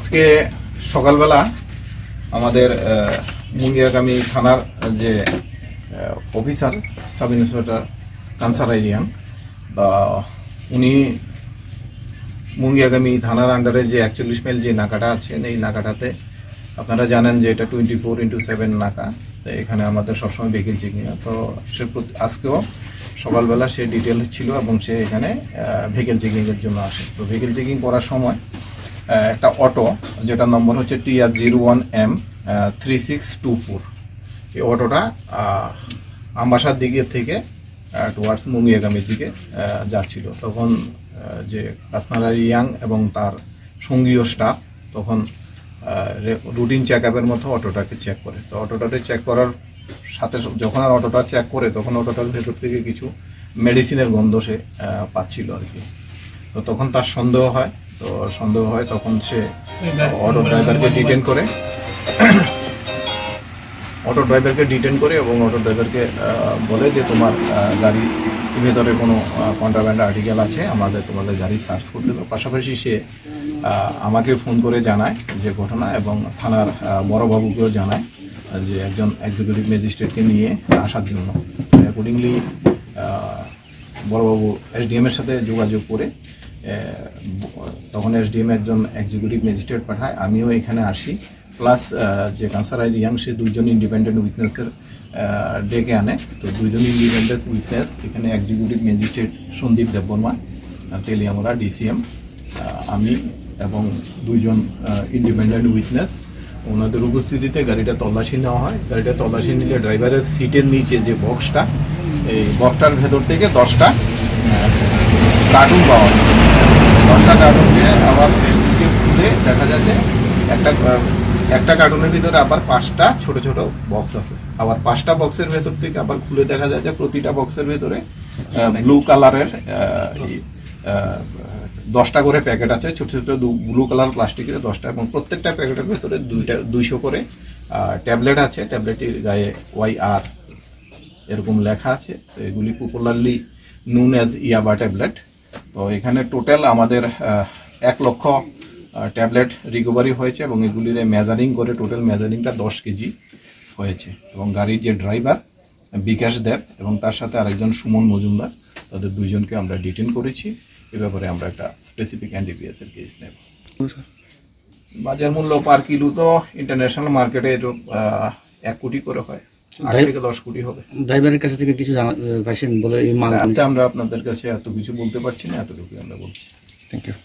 আজকে সকালবেলা আমাদের মুঙ্গিয়াগামী থানার যে অফিসার সাব ইন্সপেক্টর কানসার আইরিয়ান উনি মুঙ্গিয়াগামী থানার আন্ডারে যে 41 মাইল যে নাকাটা আছে এই নাকাটাতে আপনারা জানেন যে এটা 24/7 নাকা। তো এখানে আমাদের সবসময় ভেহিকেল চেকিং, তো সে আজকেও সকালবেলা সে ডিটেল ছিল এবং সে এখানে ভেহিকেল চেকিংয়ের জন্য আসে। তো ভেহিকেল চেকিং করার সময় একটা অটো, যেটা নম্বর হচ্ছে TR01M 3624, এই অটোটা আমবাসার দিকে থেকে টুয়ার্ডস মুঙ্গিয়াগামীর দিকে যাচ্ছিল। তখন যে কাসনার ইয়াং এবং তার সঙ্গীয় স্টাফ তখন রুটিন চেক আপের মতো অটোটাকে চেক করে। তো অটোটাকে চেক করার সাথে যখন অটোটা চেক করে তখন অটোটার ভেতর থেকে কিছু মেডিসিনের গন্ধ সে পাচ্ছিল আর কি। তো তখন তার সন্দেহ হয়, তখন সে অটো ড্রাইভারকে ডিটেন করে এবং অটো ড্রাইভারকে বলে যে তোমার গাড়ির ভেতরে কোনো কন্ট্রাব্যান্ড আর্টিকেল আছে, তোমাদের গাড়ি সার্চ করতে হবে। পাশাপাশি সে আমাকে ফোন করে জানায় যে ঘটনা, এবং থানার বড়বাবুকেও জানায় যে একজন এক্সিকিউটিভ ম্যাজিস্ট্রেটকে নিয়ে আসার জন্য। অ্যাকর্ডিংলি বড়বাবু SDM এর সাথে যোগাযোগ করে তখন SDM একজন এক্সিকিউটিভ ম্যাজিস্ট্রেট পাঠায়, আমিও এখানে আসি, প্লাস যে কানসার ইয়াং সে দুইজন ইন্ডিপেন্ডেন্ট উইটনেসের ডেকে আনে। তো দুইজন ইন্ডিপেন্ডেন্ট উইটনেস এখানে executive magistrate Sandeep Debbarma, Teliamura DCM, আমি এবং দুইজন ইন্ডিপেন্ডেন্ট উইটনেস, ওনাদের উপস্থিতিতে গাড়িটা তল্লাশি নেওয়া হয়। গাড়িটা তল্লাশি নিলে ড্রাইভারের সিটের নিচে যে বক্সটা, এই বক্সটার ভেতর থেকে 10টা কার্টুন পাওয়া যায়। 10টা কার্টুনকে আবার খুলে দেখা যায় যে একটা কার্টুনের ভিতরে আবার 5টা ছোট ছোট বক্স আছে। আবার 5টা বক্সের ভেতর থেকে আবার খুলে দেখা যায় যে প্রতিটা বক্সের ভেতরে ব্লু কালারের 10টা করে প্যাকেট আছে, ছোট ছোট ব্লু কালার প্লাস্টিকের 10টা, এবং প্রত্যেকটা প্যাকেটের ভেতরে 200 করে ট্যাবলেট আছে। ট্যাবলেটের গায়ে YR এরকম লেখা আছে। তো এগুলি পপুলারলি নুন অ্যাজ ইয়াবা ট্যাবলেট। তো এখানে টোটাল আমাদের 1 লক্ষ ট্যাবলেট রিকভারি হয়েছে, এবং এগুলির মেজারিং করে টোটাল মেজারিংটা 10 কেজি হয়েছে। এবং গাড়ির যে ড্রাইভার বিকাশ দেব এবং তার সাথে আরেকজন সুমন মজুমদার, তাদের দুইজনকে আমরা ডিটেন করেছি। এ ব্যাপারে আমরা একটা স্পেসিফিক NDPS এর কেস নেব। বাজার মূল্য পার কিলো তো ইন্টারন্যাশনাল মার্কেটে এটা 1 কোটি করে হয়, 8 থেকে 10 কোটি হবে। ড্রাইভারের কাছে থেকে কিছু পাইছেন বলে এই মাল আমরা আপনাদের কাছে এত কিছু বলতে পারছি না, এতটুকু আমরা বলছি। Thank you.